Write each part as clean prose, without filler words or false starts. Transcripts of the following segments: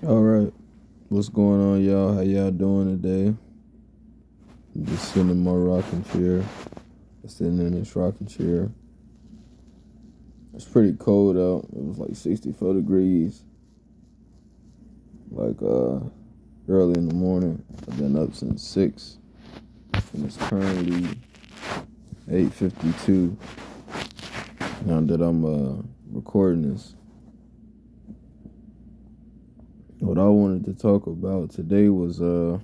All right, what's going on, y'all? How y'all doing today? I'm just sitting in my rocking chair. Sitting in this rocking chair. It's pretty cold out. It was like 64 degrees, like early in the morning. I've been up since 6, and it's currently 8:52. Now that I'm recording this, what I wanted to talk about today was the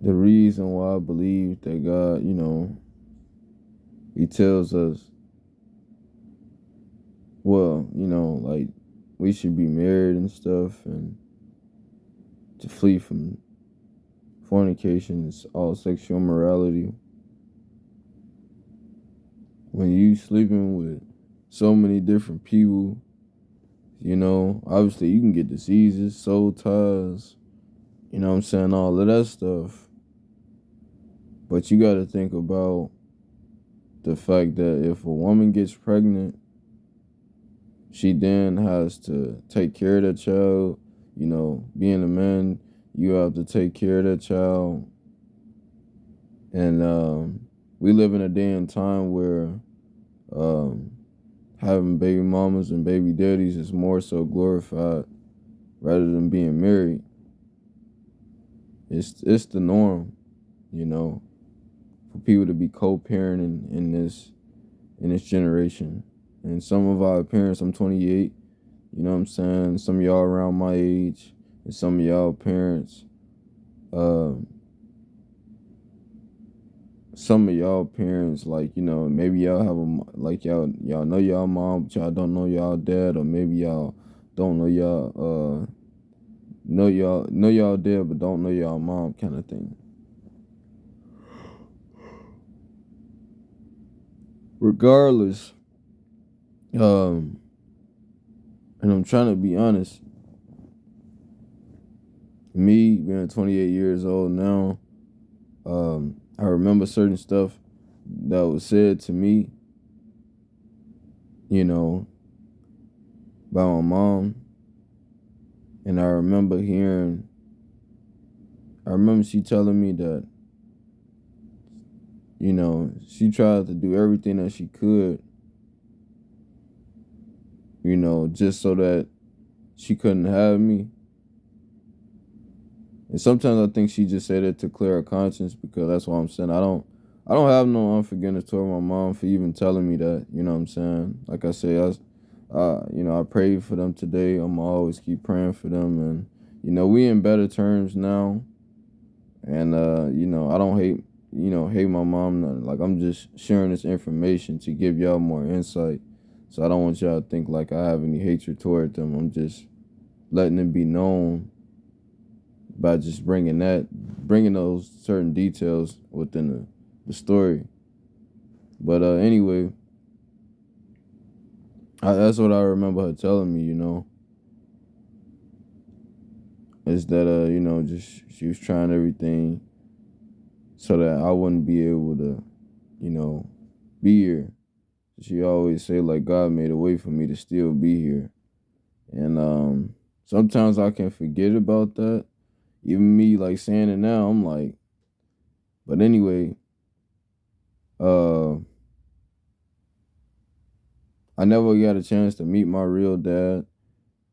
reason why I believe that God, He tells us, well, like we should be married and stuff, and to flee from fornication, all sexual immorality. When you sleeping with so many different people, obviously you can get diseases, soul ties, what I'm saying, all of that stuff. But you got to think about the fact that if a woman gets pregnant, she then has to take care of that child. Being a man, you have to take care of that child. And we live in a day and time where um, having baby mamas and baby daddies is more so glorified rather than being married. It's the norm, for people to be co-parenting in this generation. And some of our parents, I'm 28, you know what I'm saying? Some of y'all around my age, and some of y'all parents, um, like, maybe y'all have like y'all know y'all mom, but y'all don't know y'all dad, or maybe y'all don't know y'all dad, but don't know y'all mom, kind of thing. Regardless, um, and I'm trying to be honest, me being 28 years old now, I remember certain stuff that was said to me, you know, by my mom. And I remember she telling me that, she tried to do everything that she could, just so that she couldn't have me. And sometimes I think she just said it to clear her conscience, because that's what I'm saying. I don't have no unforgiveness toward my mom for even telling me that, you know what I'm saying? Like I said, I prayed for them today. I'm always keep praying for them, and we in better terms now. And I don't hate my mom. Nothing. Like, I'm just sharing this information to give y'all more insight. So I don't want y'all to think like I have any hatred toward them. I'm just letting it be known by just bringing those certain details within the story. But anyway, that's what I remember her telling me. Is that just she was trying everything so that I wouldn't be able to, be here. She always say, like, God made a way for me to still be here. And sometimes I can forget about that. Even me, like, saying it now, I'm like, but anyway, uh I never got a chance to meet my real dad.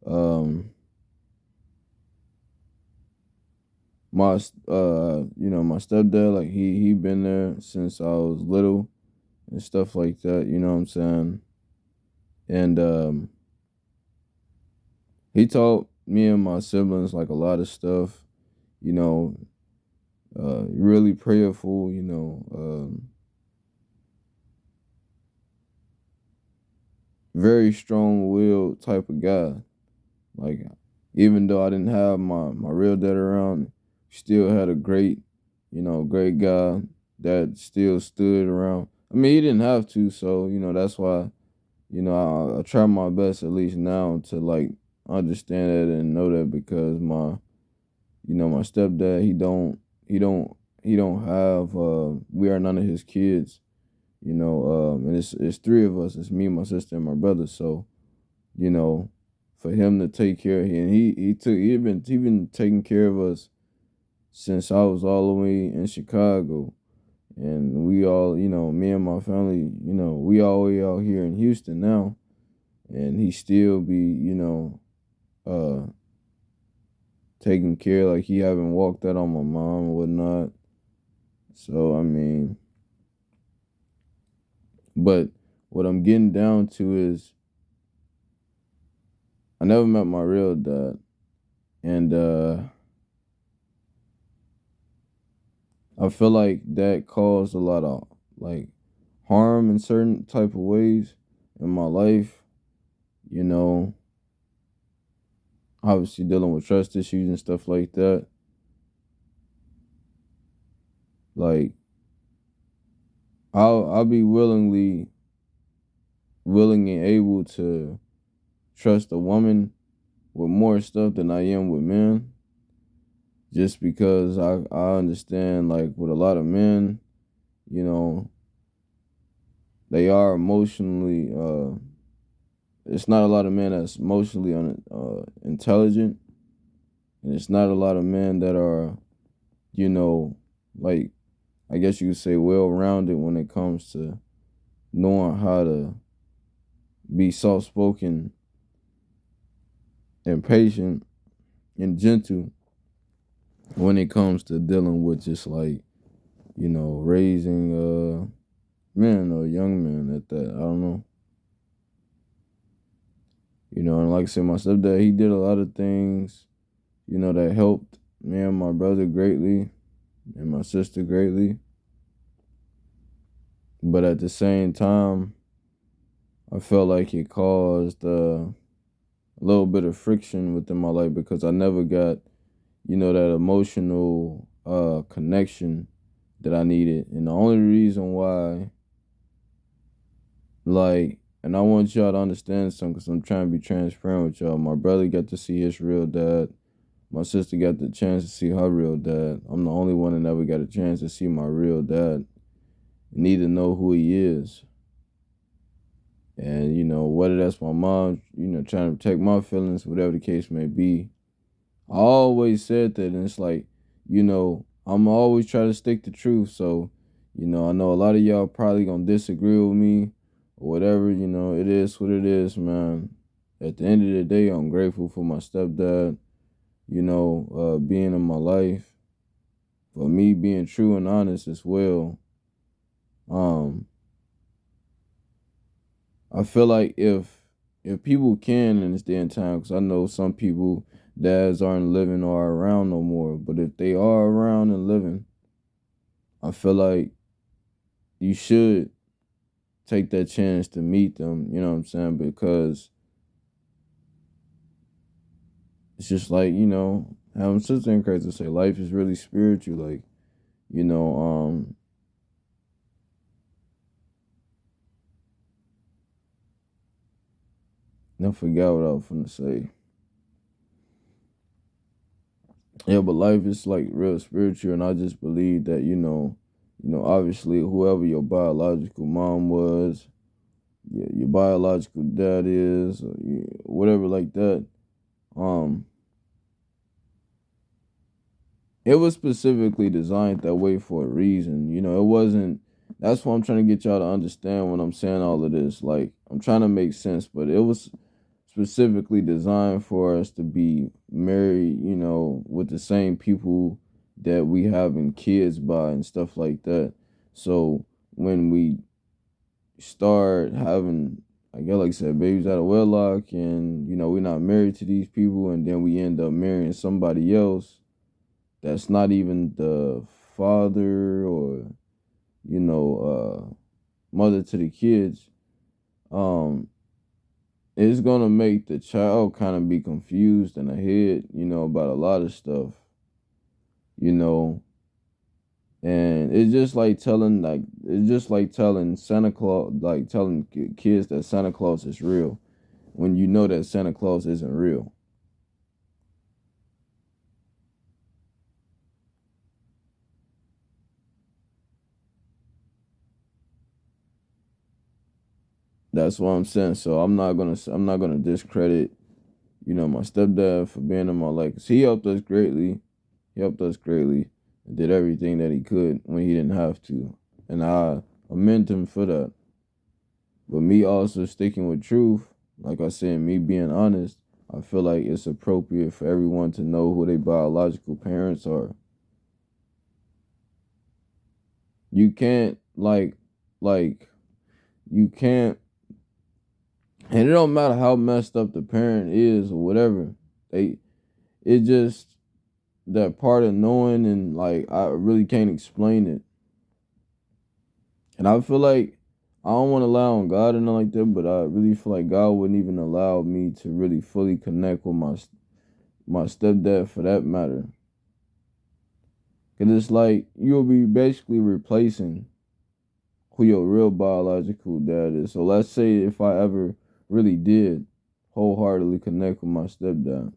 Um my my stepdad, like, he been there since I was little and stuff like that, you know what I'm saying? And he taught me and my siblings, like, a lot of stuff, you know, really prayerful, very strong-willed type of guy. Like, even though I didn't have my real dad around, still had a great guy that still stood around. I mean, he didn't have to, so that's why I try my best, at least now, to, like, understand that and know that, because my stepdad, he don't have, we are none of his kids, and it's three of us. It's me, my sister, and my brother. So you know, for him to take care of him. He been taking care of us since I was all the way in Chicago. And we all, me and my family, we all way out here in Houston now. And he still be, uh taking care, like he haven't walked out on my mom or whatnot. So I mean, but what I'm getting down to is I never met my real dad. And I feel like that caused a lot of like harm in certain type of ways in my life, you know, obviously dealing with trust issues and stuff like that. Like I'll be willing and able to trust a woman with more stuff than I am with men. Just because I understand, like, with a lot of men, you know, they are emotionally it's not a lot of men that's emotionally intelligent, and it's not a lot of men that are, you know, like, I guess you could say, well rounded when it comes to knowing how to be soft spoken and patient and gentle when it comes to dealing with just like, raising men or young men at that. I don't know. And like I said, my stepdad, he did a lot of things, that helped me and my brother greatly and my sister greatly. But at the same time, I felt like it caused a little bit of friction within my life because I never got, that emotional connection that I needed. And the only reason why, like, and I want y'all to understand something because I'm trying to be transparent with y'all. My brother got to see his real dad. My sister got the chance to see her real dad. I'm the only one that never got a chance to see my real dad. Need to know who he is. And, whether that's my mom, trying to protect my feelings, whatever the case may be. I always said that, and it's like, I'm always trying to stick to truth. So, I know a lot of y'all probably gonna disagree with me or whatever, it is what it is, man. At the end of the day, I'm grateful for my stepdad, being in my life, for me being true and honest as well. Um, I feel like if people can in this day and time, because I know some people dads aren't living or are around no more, but if they are around and living, I feel like you should take that chance to meet them. You know what I'm saying? Because it's just like, having sister and crazy to say life is really spiritual. Like, you know, um, I forgot what I was gonna say. Yeah, but life is like real spiritual, and I just believe that, obviously whoever your biological mom was, your biological dad is, or whatever like that, um, it was specifically designed that way for a reason. It wasn't. That's what I'm trying to get y'all to understand when I'm saying all of this. Like, I'm trying to make sense, but it was specifically designed for us to be married, with the same people that we having kids by and stuff like that. So when we start having, I guess, like I said, babies out of wedlock, and we're not married to these people, and then we end up marrying somebody else that's not even the father or mother to the kids. um it's gonna make the child kind of be confused in the head, about a lot of stuff, you know and it's just like telling Santa Claus, like telling kids that Santa Claus is real when you know that Santa Claus isn't real. That's what I'm saying. So I'm not gonna discredit, my stepdad for being in my life. 'Cause he helped us greatly. He helped us greatly and did everything that he could when he didn't have to. And I commend him for that. But me also sticking with truth, like I said, me being honest, I feel like it's appropriate for everyone to know who their biological parents are. You can't like you can't, and it don't matter how messed up the parent is or whatever. It just that part of knowing, and like I really can't explain it. And I feel like I don't want to lie on God and nothing like that, but I really feel like God wouldn't even allow me to really fully connect with my stepdad for that matter. Cause it's like you'll be basically replacing who your real biological dad is. So let's say if I ever really did wholeheartedly connect with my stepdad,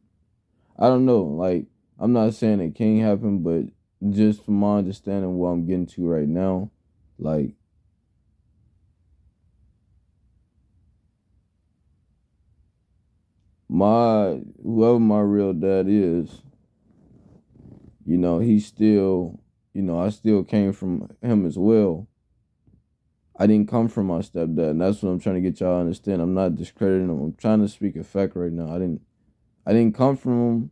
I don't know. Like I'm not saying it can't happen, but just from my understanding, what I'm getting to right now, like my whoever my real dad is, he's still, I still came from him as well. I didn't come from my stepdad, and that's what I'm trying to get y'all to understand. I'm not discrediting him. I'm trying to speak a fact right now. I didn't come from him,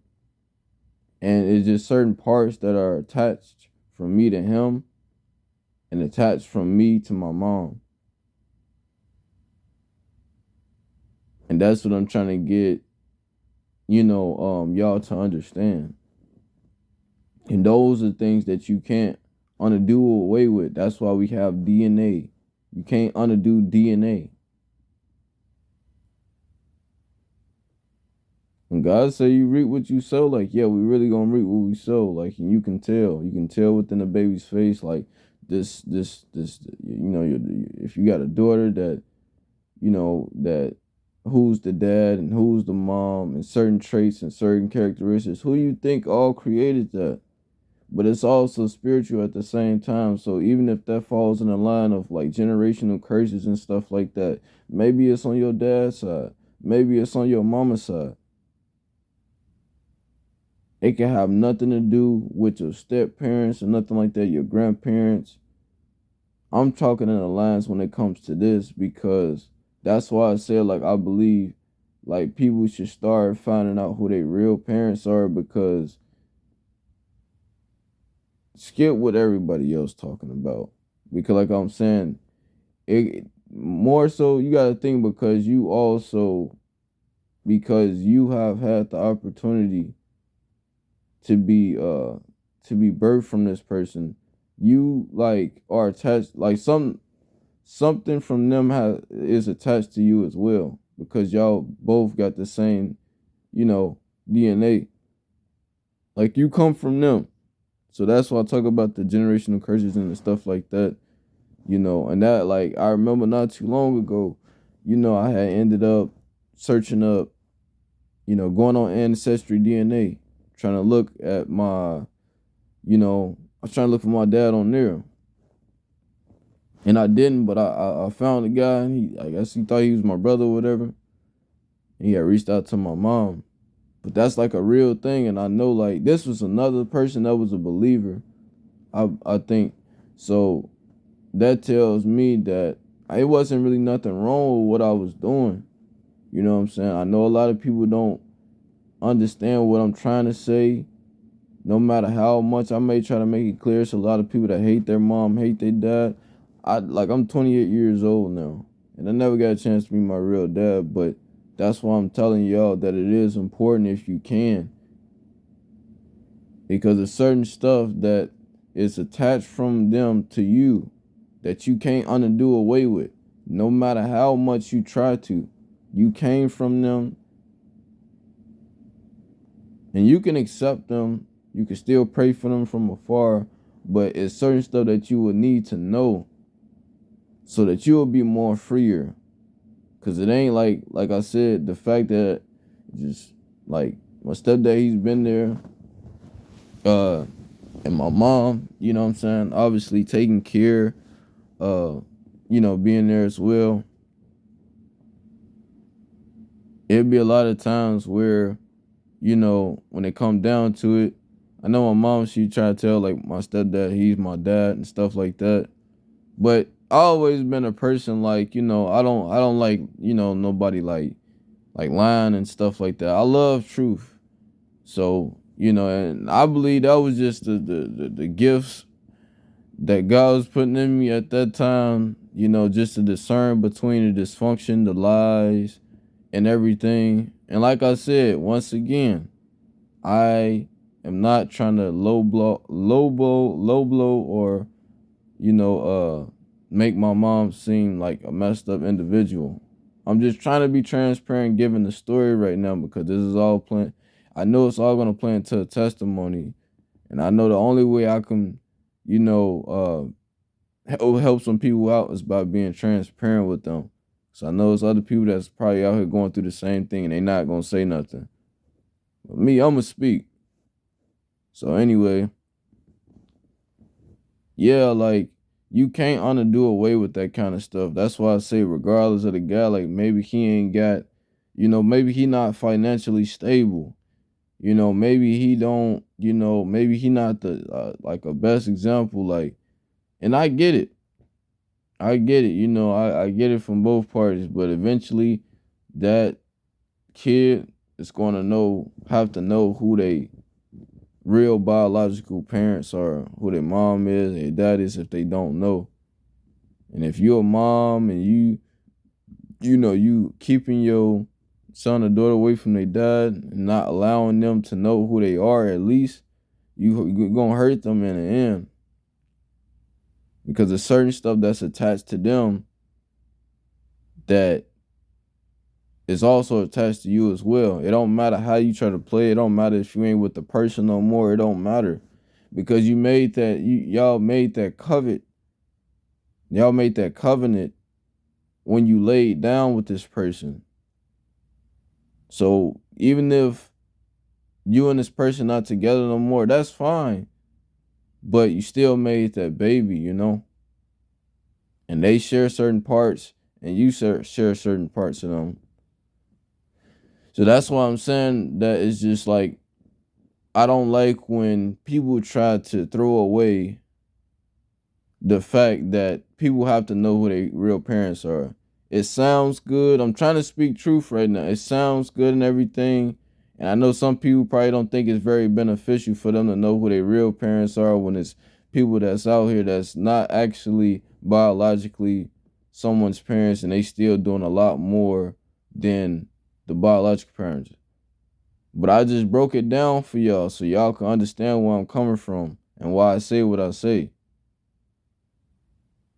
and it's just certain parts that are attached from me to him and attached from me to my mom. And that's what I'm trying to get, y'all to understand. And those are things that you can't undo away with. That's why we have DNA. You can't undo DNA. When God say you reap what you sow, like, yeah, we really gonna reap what we sow. Like, and you can tell. You can tell within a baby's face, like, this, if you got a daughter that, that who's the dad and who's the mom and certain traits and certain characteristics, who you think all created that? But it's also spiritual at the same time. So even if that falls in the line of like generational curses and stuff like that, maybe it's on your dad's side, maybe it's on your mama's side. It can have nothing to do with your step parents or nothing like that, your grandparents. I'm talking in the lines when it comes to this because that's why I said like I believe like people should start finding out who their real parents are, because skip what everybody else talking about. Because like I'm saying, it more so you gotta think, because you have had the opportunity to be birthed from this person, you like are attached, like something from them is attached to you as well, because y'all both got the same, you know, DNA. Like you come from them. So that's why I talk about the generational curses and the stuff like that, and that like I remember not too long ago, I had ended up searching up, going on Ancestry DNA, trying to look at I was trying to look for my dad on there. And I didn't, but I found a guy, and I guess he thought he was my brother or whatever. And he had reached out to my mom. But that's like a real thing, and I know like this was another person that was a believer. I think so. That tells me that it wasn't really nothing wrong with what I was doing. You know what I'm saying? I know a lot of people don't understand what I'm trying to say. No matter how much I may try to make it clear, it's a lot of people that hate their mom, hate their dad. I'm 28 years old now, and I never got a chance to meet my real dad, but that's why I'm telling y'all that it is important if you can, because there's certain stuff that is attached from them to you that you can't undo away with, no matter how much you try to. You came from them, and you can accept them. You can still pray for them from afar, but it's certain stuff that you will need to know so that you will be more freer. Cause it ain't like I said, the fact that just like my stepdad, he's been there, uh, and my mom, you know what I'm saying, obviously taking care, being there as well. it'd be a lot of times where, when it come down to it, I know my mom, she try to tell like my stepdad, he's my dad and stuff like that. But I always been a person like, I don't like, nobody like lying and stuff like that. I love truth. So, and I believe that was just the gifts that God was putting in me at that time, just to discern between the dysfunction, the lies, and everything. And like I said, once again, I am not trying to low blow, or make my mom seem like a messed up individual. I'm just trying to be transparent, giving the story right now, because this is all playing. I know it's all gonna play into a testimony, and I know the only way I can, help some people out is by being transparent with them. So I know there's other people that's probably out here going through the same thing, and they not gonna say nothing. But me, I'm gonna speak. So anyway, yeah, like you can't undo away with that kind of stuff. That's why I say, regardless of the guy, like maybe he ain't got, maybe he not financially stable. Maybe he don't, maybe he not the like a best example. Like, and I get it. I get it. I get it from both parties. But eventually, that kid is going to have to know who they real biological parents are, who their mom is, their dad is, if they don't know. And if you're a mom and you keeping your son or daughter away from their dad and not allowing them to know who they are, at least you're gonna hurt them in the end, because there's certain stuff that's attached to them that is also attached to you as well. It don't matter how you try to play. It don't matter if you ain't with the person no more. It don't matter, because you made that. Y'all made that covet. Y'all made that covenant when you laid down with this person. So even if you and this person not together no more, that's fine. But you still made that baby, and they share certain parts, and you share certain parts of them. So that's why I'm saying that it's just like, I don't like when people try to throw away the fact that people have to know who their real parents are. It sounds good. I'm trying to speak truth right now. It sounds good and everything. And I know some people probably don't think it's very beneficial for them to know who their real parents are, when it's people that's out here that's not actually biologically someone's parents, and they still doing a lot more than the biological parents. But I just broke it down for y'all so y'all can understand where I'm coming from and why I say what I say.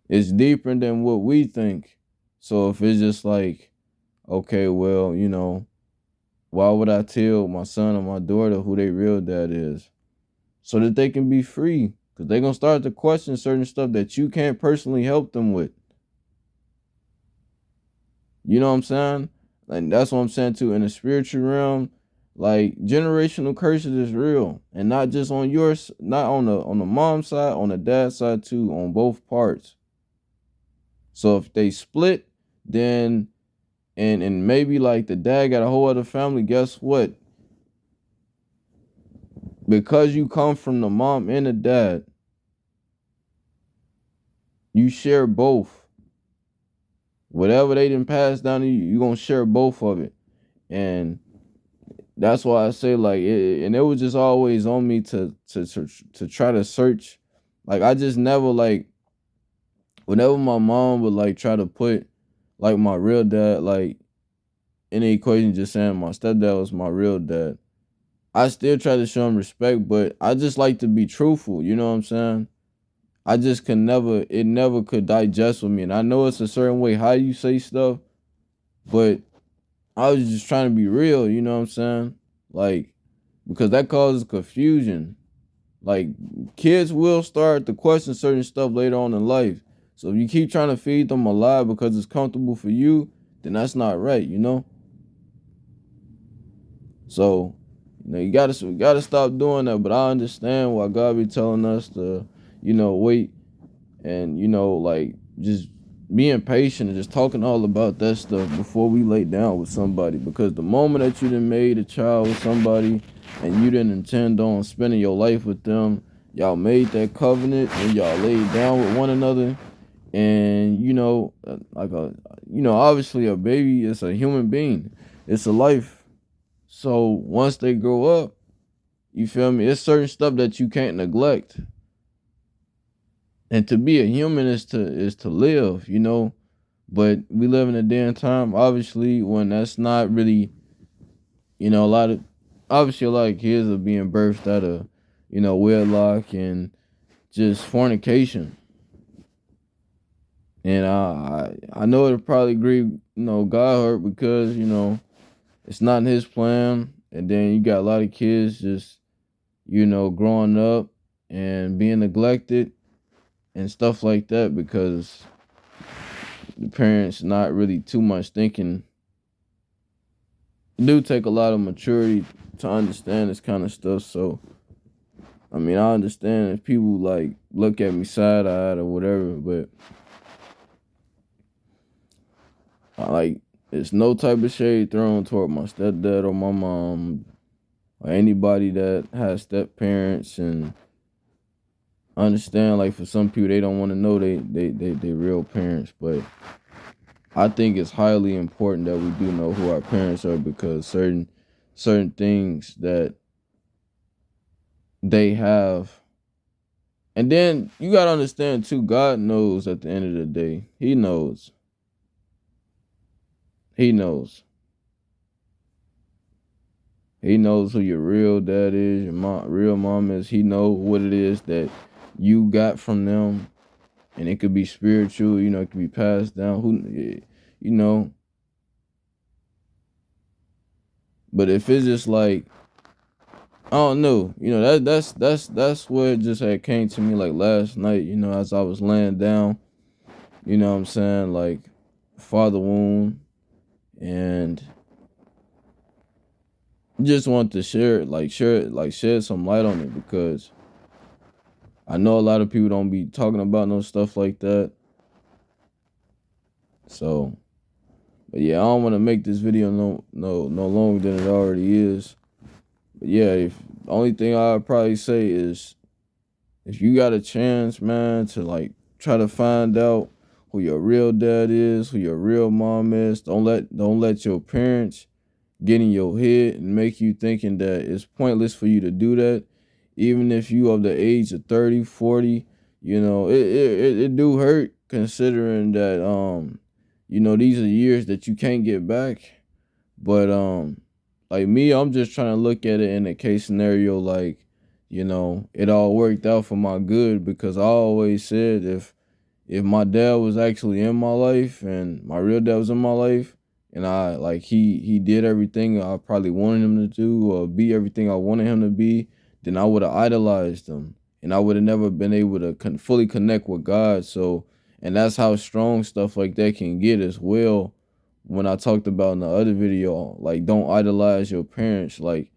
It's deeper than what we think. So if it's just like, okay, well, why would I tell my son or my daughter who their real dad is? So that they can be free. Because they're going to start to question certain stuff that you can't personally help them with. You know what I'm saying? And that's what I'm saying too. In the spiritual realm, like generational curses is real. And not just on yours, not on the mom side, on the dad side too, on both parts. So if they split, then and maybe like the dad got a whole other family, guess what? Because you come from the mom and the dad, you share both. Whatever they didn't pass down to you, you're gonna share both of it. And that's why I say like and it was just always on me to try to search. Like I just never like, whenever my mom would like try to put like my real dad like in the equation, just saying my stepdad was my real dad, I still try to show him respect, but I just like to be truthful, you know what I'm saying? I just it never could digest with me. And I know it's a certain way how you say stuff, but I was just trying to be real, you know what I'm saying? Like, because that causes confusion. Like, kids will start to question certain stuff later on in life. So if you keep trying to feed them a lie because it's comfortable for you, then that's not right, So, you gotta stop doing that. But I understand why God be telling us to, wait and like just being patient and just talking all about that stuff before we lay down with somebody. Because the moment that you done made a child with somebody and you didn't intend on spending your life with them, y'all made that covenant and y'all laid down with one another. And obviously a baby is a human being, it's a life. So once they grow up, you feel me, it's certain stuff that you can't neglect. And to be a human is to live, but we live in a day and time, obviously, when that's not really, a lot of, obviously a lot of kids are being birthed out of, wedlock and just fornication. And I know it'll probably grieve, God hurt, because, it's not in his plan. And then you got a lot of kids just, growing up and being neglected and stuff like that, because the parents not really too much thinking. It do take a lot of maturity to understand this kind of stuff. So I mean, I understand if people like look at me side eyed or whatever, but like it's no type of shade thrown toward my stepdad or my mom or anybody that has step parents. And I understand, like, for some people they don't want to know they real parents, but I think it's highly important that we do know who our parents are, because certain things that they have. And then you gotta understand too, God knows at the end of the day. He knows. He knows. He knows who your real dad is, your real mom is. He knows what it is that you got from them. And it could be spiritual, it could be passed down. You know. But if it's just like, I don't know, that's what just had came to me like last night, as I was laying down, what I'm saying, like father wound. And just want to shed some light on it, because I know a lot of people don't be talking about no stuff like that. So, but yeah, I don't want to make this video no longer than it already is. But yeah, if the only thing I'd probably say is, if you got a chance, man, to like try to find out who your real dad is, who your real mom is, don't let your parents get in your head and make you thinking that it's pointless for you to do that. Even if you of the age of 30, 40, it do hurt, considering that these are years that you can't get back. But like me, I'm just trying to look at it in a case scenario, like, it all worked out for my good, because I always said, if my dad was actually in my life and my real dad was in my life, and I like he did everything I probably wanted him to do, or be everything I wanted him to be, then I would have idolized him, and I would have never been able to fully connect with God. So, and that's how strong stuff like that can get as well. When I talked about in the other video, like, don't idolize your parents. Like,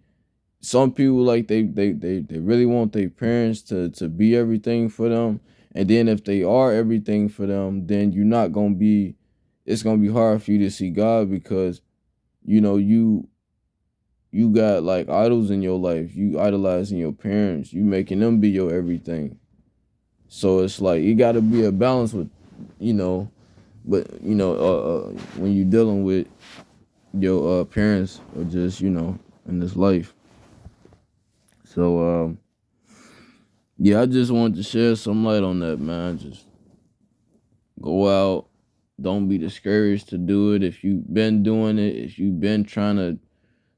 some people, like, they really want their parents to be everything for them. And then if they are everything for them, then you're not gonna be, it's gonna be hard for you to see God, because you got like idols in your life. You idolizing your parents, you making them be your everything. So it's like, you gotta be a balance with, but when you dealing with your parents, or just, in this life. So yeah, I just wanted to shed some light on that, man. Just go out. Don't be discouraged to do it. If you've been doing it, if you've been trying to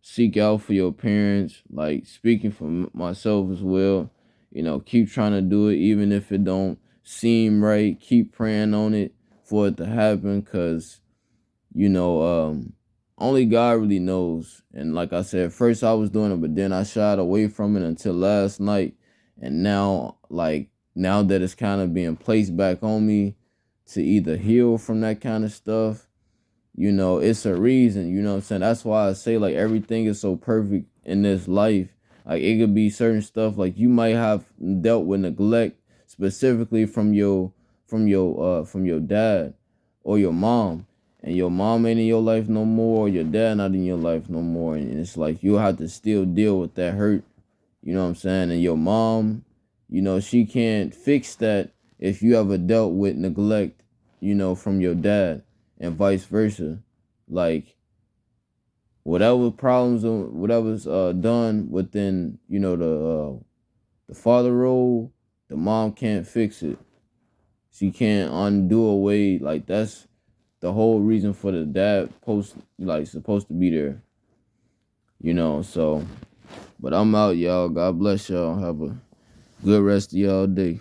seek out for your parents, like, speaking for myself as well, keep trying to do it, even if it don't seem right. Keep praying on it for it to happen, because you know, only God really knows. And like I said, first I was doing it, but then I shied away from it until last night. And now, like, now that it's kind of being placed back on me to either heal from that kind of stuff, it's a reason, what I'm saying? That's why I say, like, everything is so perfect in this life. Like, it could be certain stuff, like, you might have dealt with neglect specifically from your dad. or your mom, and your mom ain't in your life no more, or your dad not in your life no more, and it's like you'll have to still deal with that hurt. You know what I'm saying? And your mom, she can't fix that if you ever dealt with neglect, from your dad, and vice versa. Like whatever problems or whatever's done within, the father role, the mom can't fix it. She can't undo away. Like that's the whole reason for the dad supposed to be there. So but I'm out, y'all. God bless y'all. Have a good rest of y'all day.